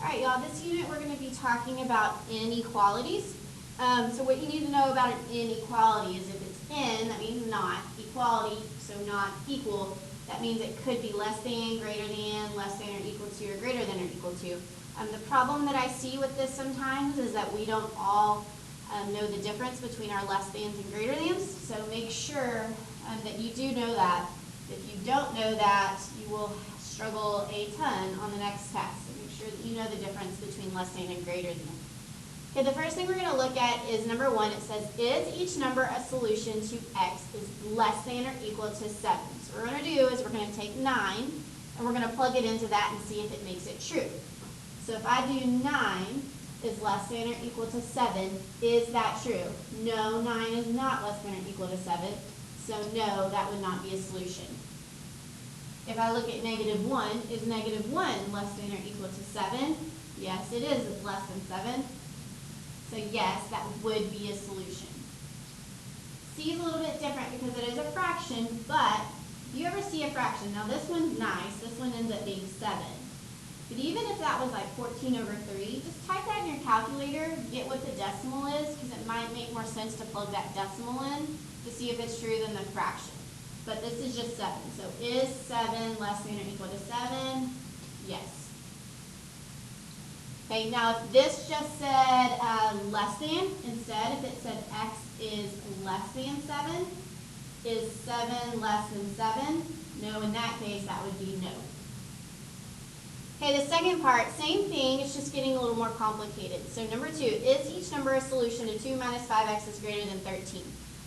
All right, y'all, this unit we're going to be talking about inequalities. So what you need to know about an inequality is if it's in, that means not, equality, so not equal, that means it could be less than, greater than, less than or equal to, or greater than or equal to. The problem that I see with this sometimes is that we don't all know the difference between our less thans and greater thans, so make sure that you do know that. If you don't know that, you will struggle a ton on the next test. So make sure that you know the difference between less than and greater than. Okay, the first thing we're going to look at is number 1. It says, is each number a solution to x is less than or equal to 7? So what we're going to do is we're going to take 9 and we're going to plug it into that and see if it makes it true. So if I do 9 is less than or equal to 7, is that true? No, 9 is not less than or equal to 7, so no, that would not be a solution. If I look at negative 1, is negative 1 less than or equal to 7? Yes, it is. It's less than 7. So yes, that would be a solution. C is a little bit different because it is a fraction, but if you ever see a fraction, now this one's nice, this one ends up being 7. But even if that was like 14 over 3, just type that in your calculator, get what the decimal is, because it might make more sense to plug that decimal in to see if it's true than the fraction. But this is just 7. So is 7 less than or equal to 7? Yes. Okay, now if this just said less than, instead if it said x is less than 7, is 7 less than 7? No, in that case that would be no. Okay, the second part, same thing, it's just getting a little more complicated. So number 2, is each number a solution to 2 minus 5x is greater than 13?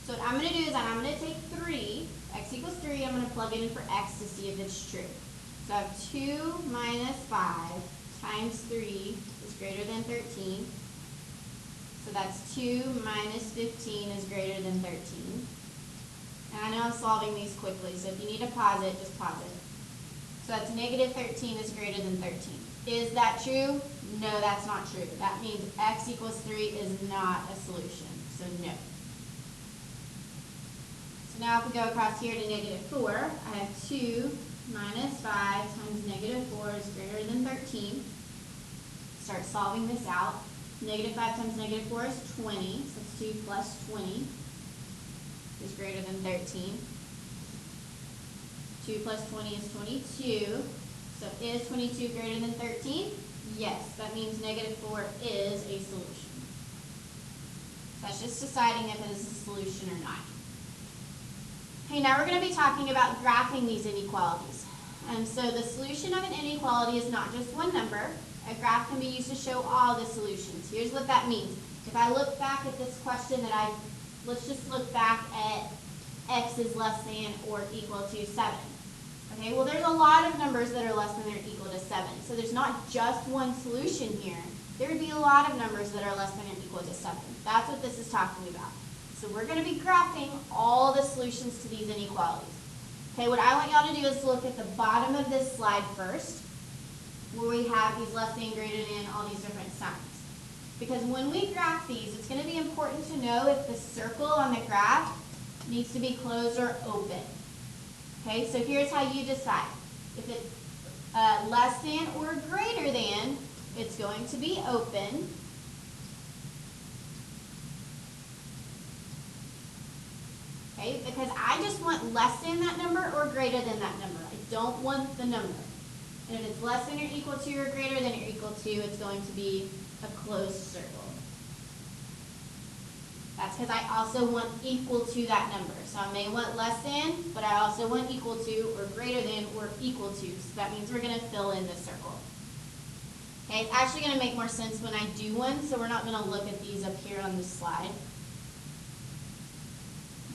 So what I'm going to do is I'm going to take 3, x equals 3, I'm going to plug it in for x to see if it's true. So I have 2 minus 5 times 3 is greater than 13. So that's 2 minus 15 is greater than 13. And I know I'm solving these quickly, so if you need to pause it, just pause it. So that's negative 13 is greater than 13. Is that true? No, that's not true. That means x equals 3 is not a solution, so no. So now if we go across here to negative 4, I have 2 minus 5 times negative 4 is greater than 13. Start solving this out. Negative 5 times negative 4 is 20, so it's 2 plus 20 is greater than 13. 2 plus 20 is 22. So is 22 greater than 13? Yes, that means negative 4 is a solution. That's just deciding if it is a solution or not. Okay, now we're going to be talking about graphing these inequalities. So the solution of an inequality is not just one number. A graph can be used to show all the solutions. Here's what that means. If I look back at this question let's just look back at x is less than or equal to 7. Okay, well there's a lot of numbers that are less than or equal to 7. So there's not just one solution here. There would be a lot of numbers that are less than or equal to 7. That's what this is talking about. So we're going to be graphing all the solutions to these inequalities. Okay, what I want y'all to do is look at the bottom of this slide first, where we have these less than, greater than, all these different signs. Because when we graph these, it's going to be important to know if the circle on the graph needs to be closed or open. Okay, so here's how you decide. If it's less than or greater than, it's going to be open. Okay, because I just want less than that number or greater than that number. I don't want the number. And if it's less than or equal to or greater than or equal to, it's going to be a closed circle. That's because I also want equal to that number. So I may want less than, but I also want equal to or greater than or equal to. So that means we're going to fill in the circle. Okay, it's actually going to make more sense when I do one, so we're not going to look at these up here on this slide.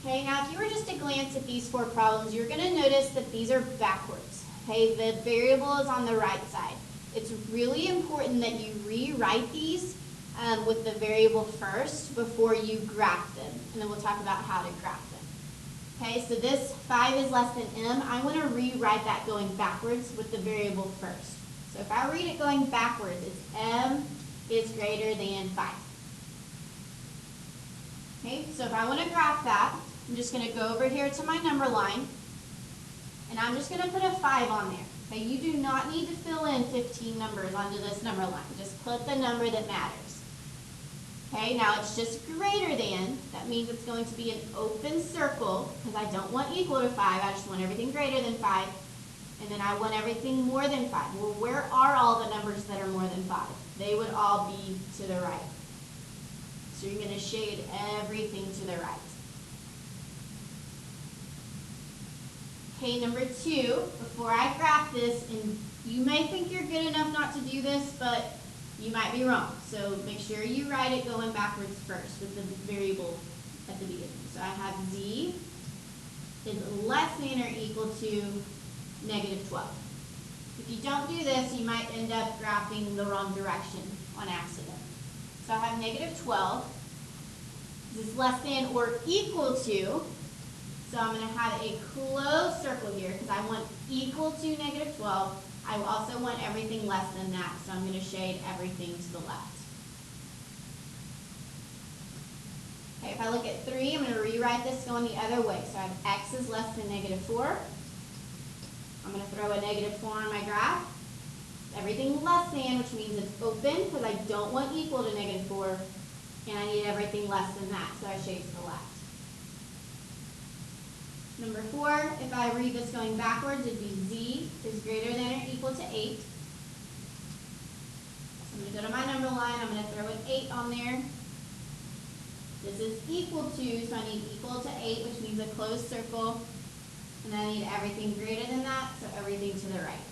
Okay, now if you were just to glance at these 4 problems, you're going to notice that these are backwards. Okay, the variable is on the right side. It's really important that you rewrite these with the variable first before you graph them, and then we'll talk about how to graph them. Okay, so this 5 is less than m. I want to rewrite that going backwards with the variable first. So if I read it going backwards, it's m is greater than 5. Okay, so if I want to graph that, I'm just going to go over here to my number line, and I'm just going to put a 5 on there. Okay, you do not need to fill in 15 numbers onto this number line. Just put the number that matters. Okay, now it's just greater than. That means it's going to be an open circle because I don't want equal to 5. I just want everything greater than 5. And then I want everything more than 5. Well, where are all the numbers that are more than 5? They would all be to the right. So you're going to shade everything to the right. Okay, number 2, before I graph this, and you may think you're good enough not to do this, but you might be wrong. So make sure you write it going backwards first with the variable at the beginning. So I have z is less than or equal to negative 12. If you don't do this, you might end up graphing the wrong direction on accident. So I have negative 12. This is less than or equal to, so I'm going to have a closed circle here because I want equal to negative 12. I also want everything less than that, so I'm going to shade everything to the left. Okay, if I look at 3, I'm going to rewrite this going the other way. So I have x is less than negative 4. I'm going to throw a negative 4 on my graph. Everything less than, which means it's open because I don't want equal to negative 4, and I need everything less than that, so I shade to the left. Number 4, if I read this going backwards, it'd be z is greater than or equal to 8. So I'm going to go to my number line. I'm going to throw an 8 on there. This is equal to, so I need equal to 8, which means a closed circle. And I need everything greater than that, so everything to the right.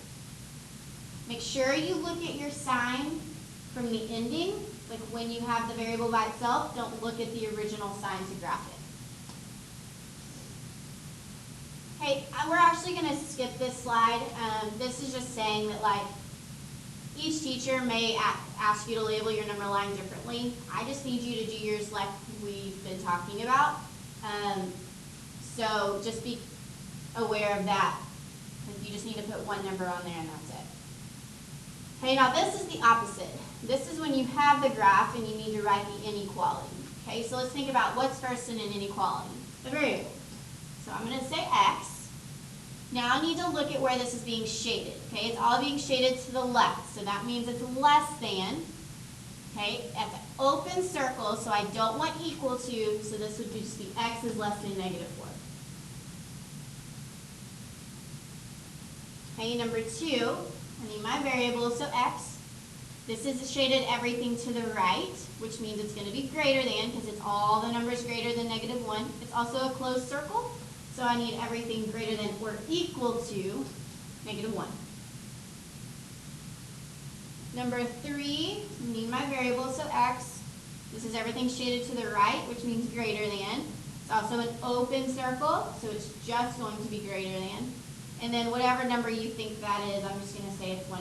Make sure you look at your sign from the ending, like when you have the variable by itself. Don't look at the original sign to graph it. Okay, we're actually going to skip this slide. This is just saying that like each teacher may ask you to label your number line differently. I just need you to do yours like we've been talking about. So just be aware of that. You just need to put one number on there and that's it. Okay, now this is the opposite. This is when you have the graph and you need to write the inequality. Okay, so let's think about what's first in an inequality. The variable. So I'm going to say x. Now I need to look at where this is being shaded. Okay, it's all being shaded to the left, so that means it's less than. Okay, at the open circle, so I don't want equal to, so this would just be x is less than negative 4. Okay, number 2, I need my variable, so x. This is shaded everything to the right, which means it's going to be greater than, because it's all the numbers greater than negative 1. It's also a closed circle. So I need everything greater than or equal to negative 1. Number 3, I need my variable, so x. This is everything shaded to the right, which means greater than. It's also an open circle, so it's just going to be greater than. And then whatever number you think that is, I'm just going to say it's 1/2.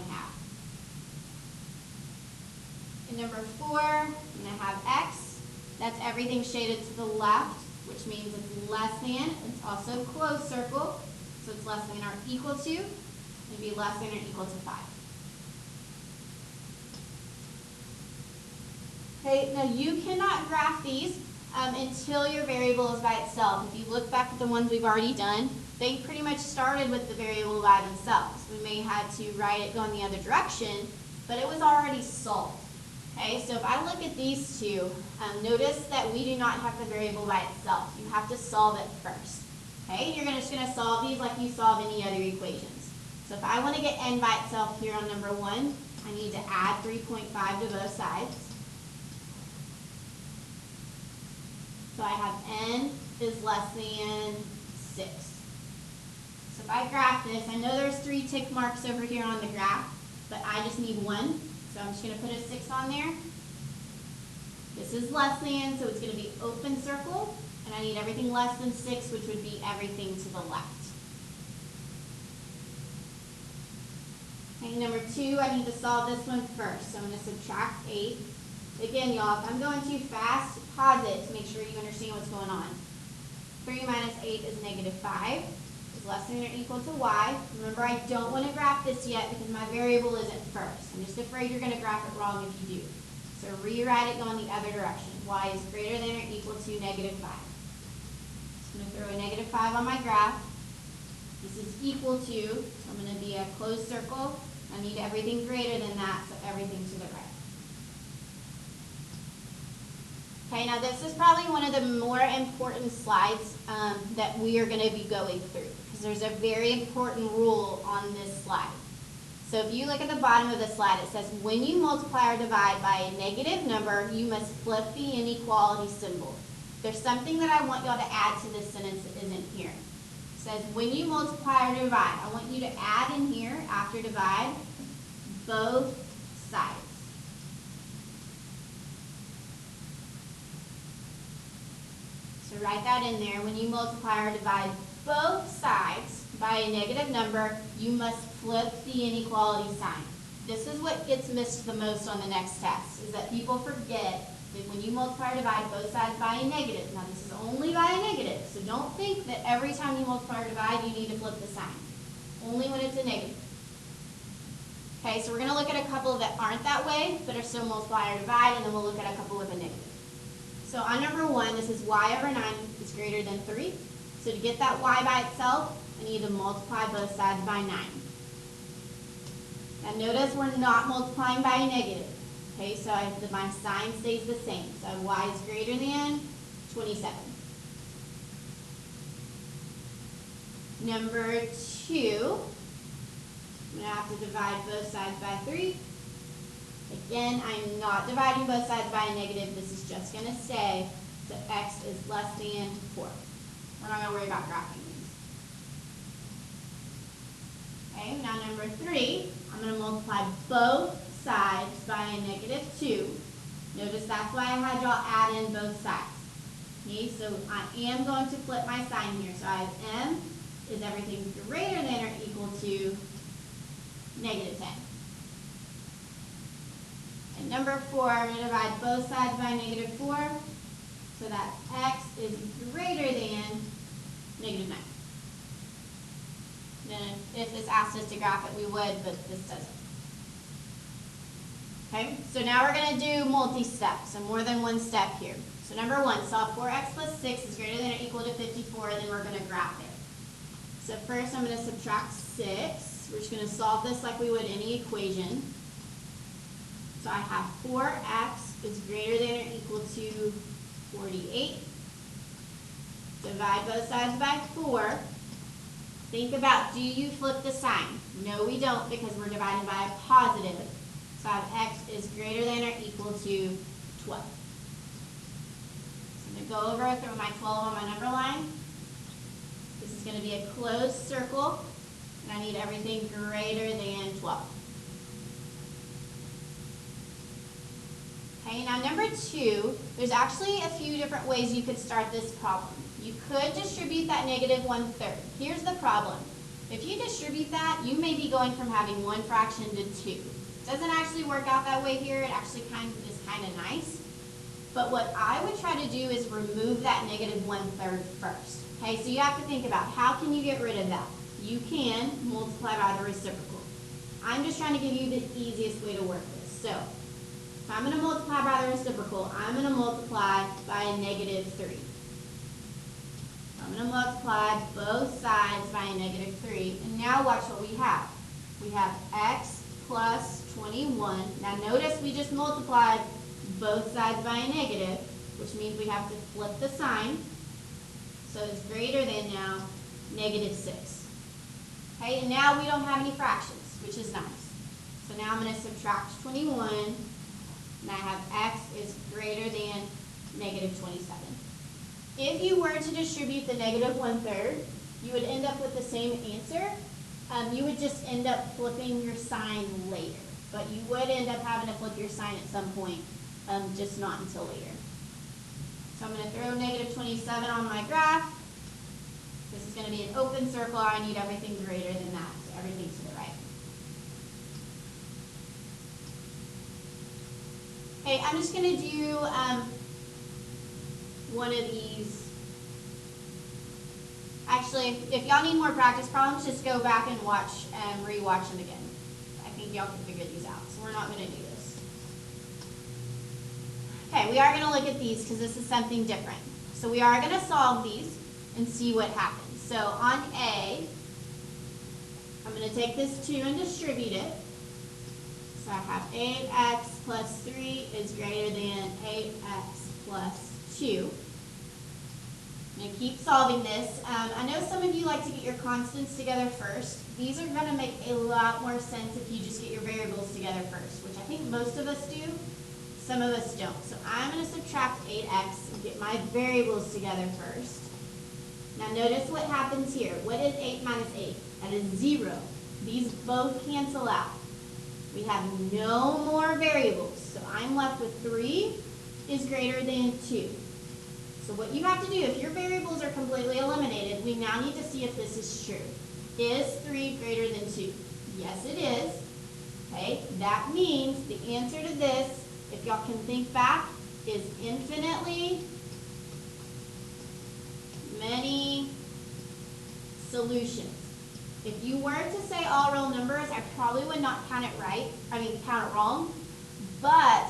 And number 4, I'm going to have x. That's everything shaded to the left, which means it's less than. It's also a closed circle, so it's less than or equal to. It'd be less than or equal to 5. Okay, now you cannot graph these until your variable is by itself. If you look back at the ones we've already done, they pretty much started with the variable by themselves. We may have to write it going the other direction, but it was already solved. Okay, so if I look at these two, notice that we do not have the variable by itself. You have to solve it first. Okay, you're just going to solve these like you solve any other equations. So if I want to get n by itself here on number 1, I need to add 3.5 to both sides. So I have n is less than 6. So if I graph this, I know there's 3 tick marks over here on the graph, but I just need 1. So I'm just going to put a 6 on there. This is less than, so it's going to be open circle. And I need everything less than 6, which would be everything to the left. Okay, number 2, I need to solve this one first. So I'm going to subtract 8. Again, y'all, if I'm going too fast, pause it to make sure you understand what's going on. 3 minus 8 is negative 5. Is less than or equal to y. Remember, I don't want to graph this yet because my variable isn't first. I'm just afraid you're going to graph it wrong if you do. So rewrite it going the other direction. Y is greater than or equal to negative 5. So I'm going to throw a negative 5 on my graph. This is equal to, so I'm going to be a closed circle. I need everything greater than that, so everything to the right. Okay, now this is probably one of the more important slides that we are going to be going through, because there's a very important rule on this slide. So if you look at the bottom of the slide, it says when you multiply or divide by a negative number, you must flip the inequality symbol. There's something that I want y'all to add to this sentence that isn't here. It says when you multiply or divide, I want you to add in here, after divide, both sides. So write that in there. When you multiply or divide both sides by a negative number, you must flip the inequality sign. This is what gets missed the most on the next test, is that people forget that when you multiply or divide both sides by a negative, now this is only by a negative, so don't think that every time you multiply or divide you need to flip the sign. Only when it's a negative. Okay, so we're going to look at a couple that aren't that way, but are still multiply or divide, and then we'll look at a couple with a negative. So on number 1, this is y over 9 is greater than 3. So to get that y by itself, I need to multiply both sides by 9. Now notice we're not multiplying by a negative. Okay, so my sign stays the same. So y is greater than 27. Number 2, I'm going to have to divide both sides by 3. Again, I'm not dividing both sides by a negative. This is just going to say that x is less than 4. We're not going to worry about graphing these. Okay, now number 3, I'm going to multiply both sides by a negative 2. Notice that's why I had y'all add in both sides. Okay, so I am going to flip my sign here. So I have m is everything greater than or equal to negative 10. And number 4, I'm going to divide both sides by negative 4, so that x is greater than negative 9. Then if this asked us to graph it, we would, but this doesn't. Okay, so now we're going to do multi-step, so more than one step here. So number 1, solve 4x plus 6 is greater than or equal to 54, and then we're going to graph it. So first I'm going to subtract 6. We're just going to solve this like we would any equation. So I have 4x is greater than or equal to 48. Divide both sides by 4. Think about, do you flip the sign? No, we don't, because we're dividing by a positive. So I have x is greater than or equal to 12. So I'm going to go over, throw my 12 on my number line. This is going to be a closed circle, and I need everything greater than 12. Okay, now number 2, there's actually a few different ways you could start this problem. You could distribute that negative 1/3. Here's the problem. If you distribute that, you may be going from having one fraction to 2. It doesn't actually work out that way here. It actually is kind of nice. But what I would try to do is remove that negative 1/3 first. Okay, so you have to think about how can you get rid of that? You can multiply by the reciprocal. I'm just trying to give you the easiest way to work this. So if I'm going to multiply by the reciprocal, I'm going to multiply by a negative 3. I'm going to multiply both sides by a negative 3. And now watch what we have. We have x plus 21. Now notice we just multiplied both sides by a negative, which means we have to flip the sign. So it's greater than now negative 6. Okay, and now we don't have any fractions, which is nice. So now I'm going to subtract 21. And I have x is greater than negative 27. If you were to distribute the negative 1/3, you would end up with the same answer. You would just end up flipping your sign later. But you would end up having to flip your sign at some point, just not until later. So I'm going to throw negative 27 on my graph. This is going to be an open circle. I need everything greater than that, so everything to the right. Okay, I'm just going to do one of these. Actually, if y'all need more practice problems, just go back and re-watch them again. I think y'all can figure these out, so we're not going to do this. Okay, we are going to look at these because this is something different. So we are going to solve these and see what happens. So on A, I'm going to take this 2 and distribute it. So I have 8x plus 3 is greater than 8x plus 2. I'm going to keep solving this. I know some of you like to get your constants together first. These are going to make a lot more sense if you just get your variables together first, which I think most of us do. Some of us don't. So I'm going to subtract 8x and get my variables together first. Now notice what happens here. What is 8 minus 8? That is 0. These both cancel out. We have no more variables. So I'm left with 3 is greater than 2. So what you have to do, if your variables are completely eliminated, we now need to see if this is true. Is 3 greater than 2? Yes, it is. Okay, that means the answer to this, if y'all can think back, is infinitely many solutions. If you were to say all real numbers, I probably would not count it right. Count it wrong. But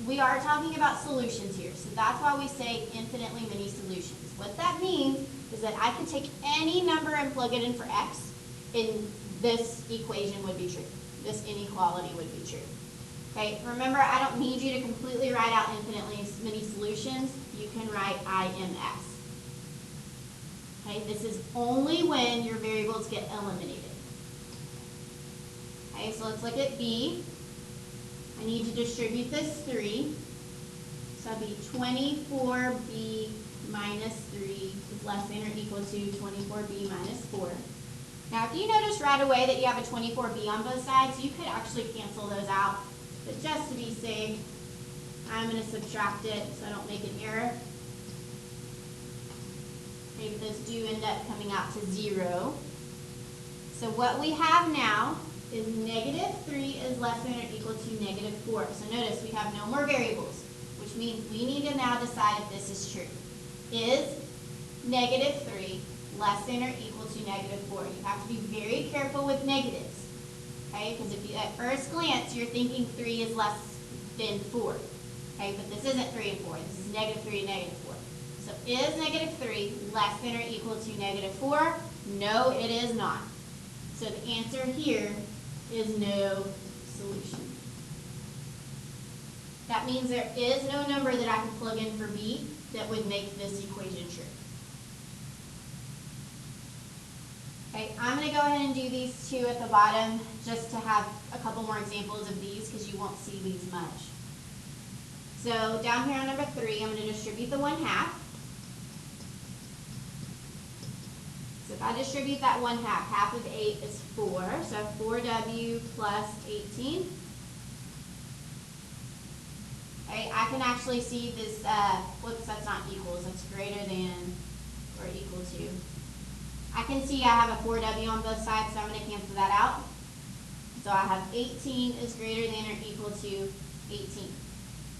we are talking about solutions here. So that's why we say infinitely many solutions. What that means is that I could take any number and plug it in for x, and this equation would be true. This inequality would be true. Okay, remember, I don't need you to completely write out infinitely many solutions. You can write IMS. Okay, this is only when your variables get eliminated. Okay, so let's look at B. I need to distribute this 3. So that'd be 24b minus 3 is less than or equal to 24b minus 4. Now, if you notice right away that you have a 24b on both sides, you could actually cancel those out. But just to be safe, I'm going to subtract it so I don't make an error. Okay, but those do end up coming out to 0. So what we have now is negative 3 is less than or equal to negative 4. So notice we have no more variables, which means we need to now decide if this is true. Is negative 3 less than or equal to negative 4? You have to be very careful with negatives, okay? Because if you, at first glance, you're thinking 3 is less than 4, okay? But this isn't 3 and 4. This is negative 3 and negative 4. So is negative 3 less than or equal to negative 4? No, it is not. So the answer here is no solution. That means there is no number that I can plug in for B that would make this equation true. Okay, I'm going to go ahead and do these 2 at the bottom just to have a couple more examples of these because you won't see these much. So down here on number 3, I'm going to distribute the 1/2. So if I distribute that 1/2, half of 8 is 4. So 4w plus 18. Okay, I can actually see this, whoops, that's not equals, that's greater than or equal to. I can see I have a 4w on both sides, so I'm going to cancel that out. So I have 18 is greater than or equal to 18.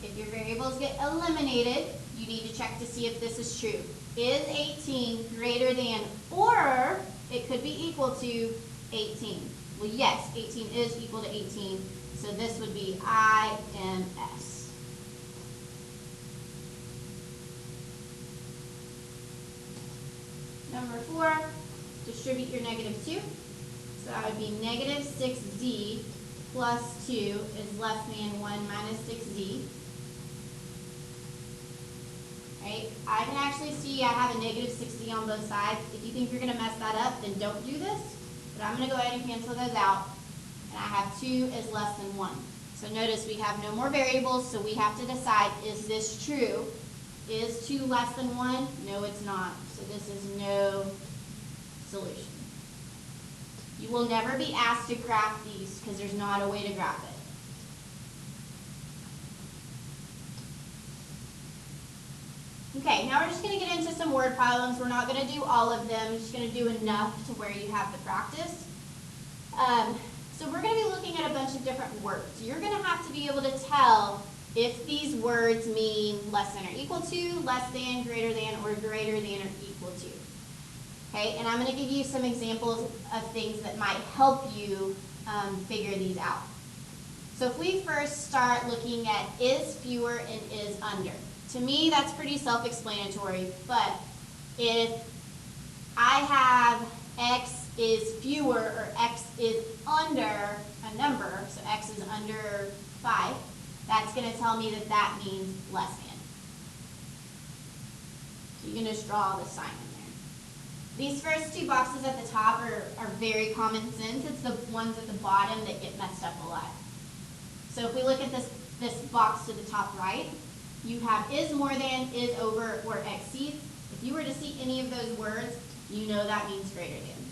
If your variables get eliminated, you need to check to see if this is true. Is 18 greater than, or it could be equal to 18? Well, yes, 18 is equal to 18, so this would be IMS. Number 4, distribute your negative 2. So that would be negative 6z plus 2 is less than 1 minus 6z. Right? I can actually see I have a negative 6z on both sides. If you think you're going to mess that up, then don't do this. But I'm going to go ahead and cancel those out. And I have 2 is less than 1. So notice we have no more variables, so we have to decide, is this true? Is 2 less than 1? No, it's not. So this is no solution. You will never be asked to graph these because there's not a way to graph it. Okay, now we're just going to get into some word problems. We're not going to do all of them. We're just going to do enough to where you have the practice. So we're going to be looking at a bunch of different words. You're going to have to be able to tell if these words mean less than or equal to, less than, greater than, or greater than or equal to. Okay, and I'm going to give you some examples of things that might help you figure these out. So if we first start looking at is fewer and is under. To me, that's pretty self-explanatory, but if I have x is fewer or x is under a number, so x is under 5, that's going to tell me that that means less than. So you can just draw the sign in there. These first two boxes at the top are very common sense. It's the ones at the bottom that get messed up a lot. So if we look at this box to the top right, you have is more than, is over, or exceeds. If you were to see any of those words, you know that means greater than.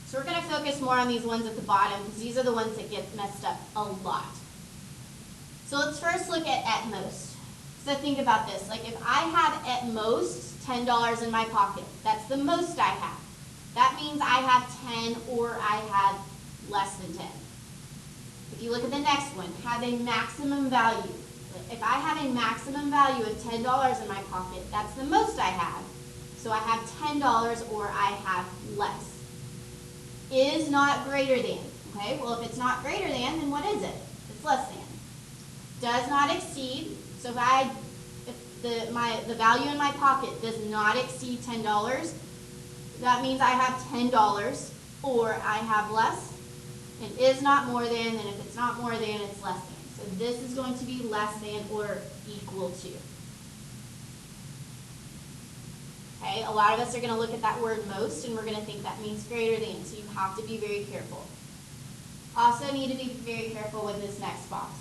So we're going to focus more on these ones at the bottom because these are the ones that get messed up a lot. So let's first look at most. So think about this. Like if I have at most $10 in my pocket, that's the most I have. That means I have 10 or I have less than 10. If you look at the next one, have a maximum value. If I have a maximum value of $10 in my pocket, that's the most I have. So I have $10 or I have less. Is not greater than. Okay, well if it's not greater than, then what is it? It's less than. Does not exceed. So if the value in my pocket does not exceed $10, that means I have $10 or I have less. And is not more than, and if it's not more than, it's less than. So this is going to be less than or equal to. Okay, a lot of us are going to look at that word most and we're going to think that means greater than, so you have to be very careful. Also need to be very careful with this next box.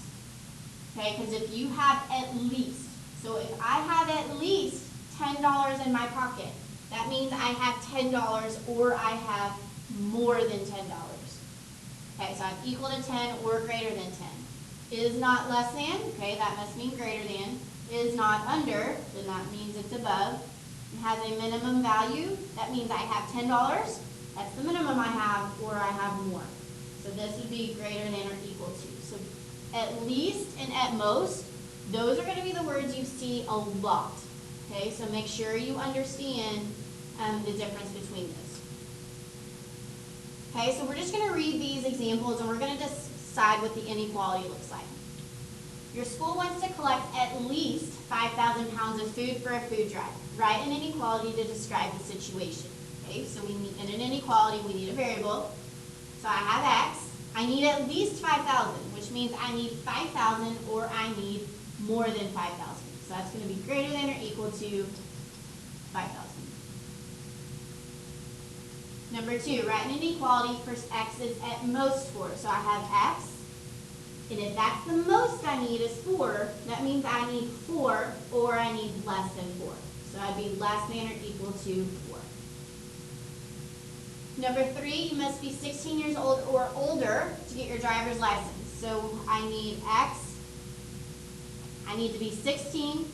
Okay, because if you have at least, so if I have at least $10 in my pocket, that means I have $10 or I have more than $10. Okay, so I'm equal to 10 or greater than 10. Is not less than, okay, that must mean greater than. Is not under, then that means it's above. It has a minimum value, that means I have $10. That's the minimum I have, or I have more. So this would be greater than or equal to. So at least and at most, those are going to be the words you see a lot. Okay, so make sure you understand the difference between those. Okay, so we're just going to read these examples and we're going to decide what the inequality looks like. Your school wants to collect at least 5,000 pounds of food for a food drive. Write an inequality to describe the situation. Okay, so we need, in an inequality, we need a variable. So I have X. I need at least 5,000, which means I need 5,000 or I need more than 5,000. So that's going to be greater than or equal to 5,000. Number 2, write an inequality for X is at most 4. So I have X. And if that's the most I need is 4, that means I need 4 or I need less than 4. So I'd be less than or equal to 4. Number 3, you must be 16 years old or older to get your driver's license. So I need X. I need to be 16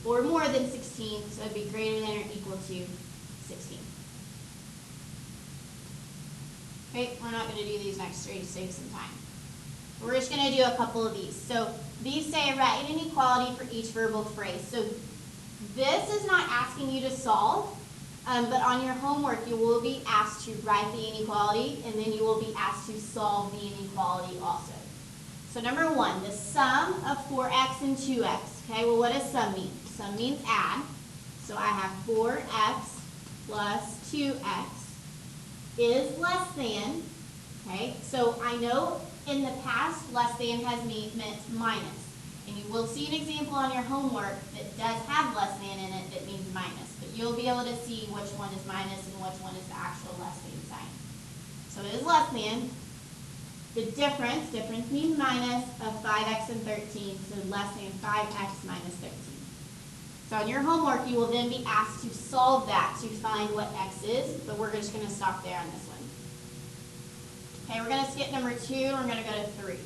or more than 16, so it'd be greater than or equal to 16. Okay, we're not going to do these next 3 to save some time. We're just going to do a couple of these. So these say write an inequality for each verbal phrase. So this is not asking you to solve, but on your homework you will be asked to write the inequality and then you will be asked to solve the inequality also. So number 1, the sum of 4x and 2x. Okay, well what does sum mean? Sum means add. So I have 4x plus 2x is less than. Okay, so I know in the past less than has meant minus. And you will see an example on your homework that does have less than in it that means minus. But you'll be able to see which one is minus and which one is the actual less than sign. So it is less than. The difference means minus of 5x and 13, so less than 5x minus 13. So on your homework, you will then be asked to solve that to find what x is, but we're just going to stop there on this one. Okay, we're going to skip number 2, and we're going to go to 3.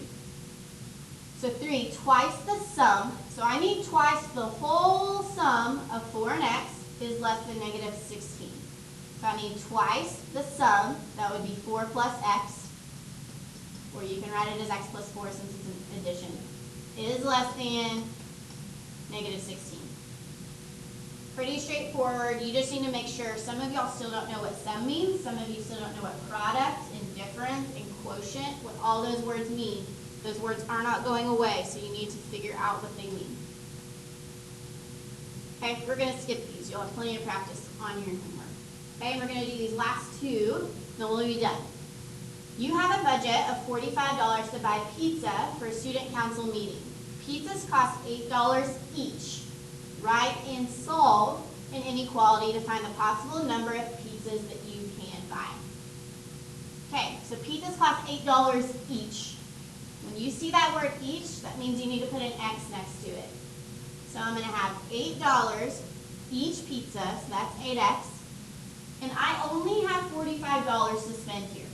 So 3, twice the sum, so I need twice the whole sum of 4 and x is less than negative 16. So I need twice the sum, that would be 4 plus x, or you can write it as x plus 4 since it's an addition, is less than negative 16. Pretty straightforward. You just need to make sure, some of y'all still don't know what sum means, some of you still don't know what product and difference and quotient, what all those words mean. Those words are not going away, so you need to figure out what they mean. Okay, we're going to skip these. You'll have plenty of practice on your homework. Okay, and we're gonna do these last two, then we'll be done. You have a budget of $45 to buy pizza for a student council meeting. Pizzas cost $8 each. Write and solve an inequality to find the possible number of pizzas that you can buy. Okay, so pizzas cost $8 each. When you see that word each, that means you need to put an X next to it. So I'm going to have $8 each pizza, so that's 8X. And I only have $45 to spend here,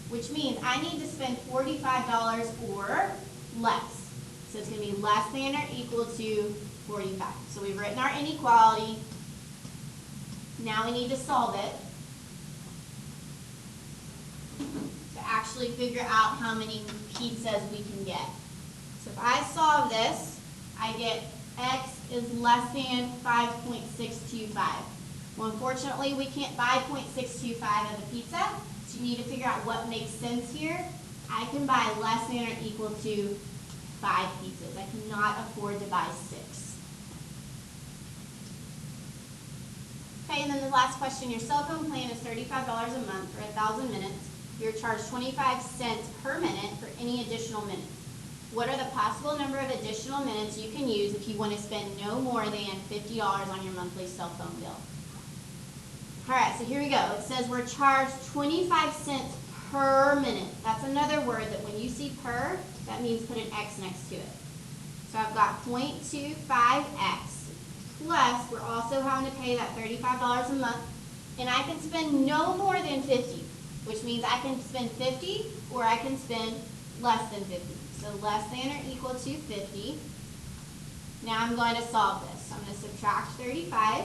which means I need to spend $45 or less. So it's going to be less than or equal to 45. So we've written our inequality. Now we need to solve it to actually figure out how many pizzas we can get. So if I solve this, I get X is less than 5.625. Well, unfortunately, we can't buy 0.625 of a pizza, so you need to figure out what makes sense here. I can buy less than or equal to 5 pizzas. I cannot afford to buy 6. Okay, and then the last question, your cell phone plan is $35 a month for 1,000 minutes. You're charged 25 cents per minute for any additional minutes. What are the possible number of additional minutes you can use if you want to spend no more than $50 on your monthly cell phone bill? All right, so here we go. It says we're charged 25 cents per minute. That's another word that when you see per, that means put an X next to it. So I've got 0.25X plus we're also having to pay that $35 a month, and I can spend no more than 50, which means I can spend 50 or I can spend less than 50. So less than or equal to 50. Now I'm going to solve this. So I'm going to subtract 35.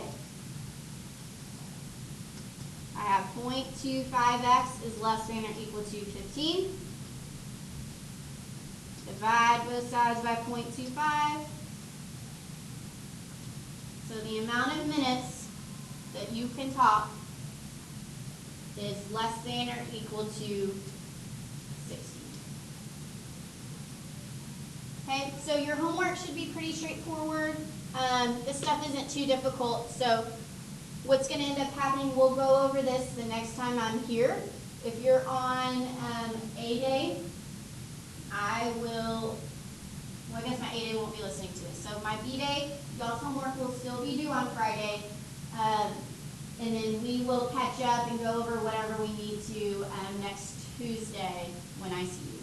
I have 0.25x is less than or equal to 15. Divide both sides by 0.25. So the amount of minutes that you can talk is less than or equal to 60. Okay, so your homework should be pretty straightforward. This stuff isn't too difficult, so what's going to end up happening, we'll go over this the next time I'm here. If you're on A Day, I guess my A Day won't be listening to this. So my B Day, y'all's homework will still be due on Friday, and then we will catch up and go over whatever we need to next Tuesday when I see you.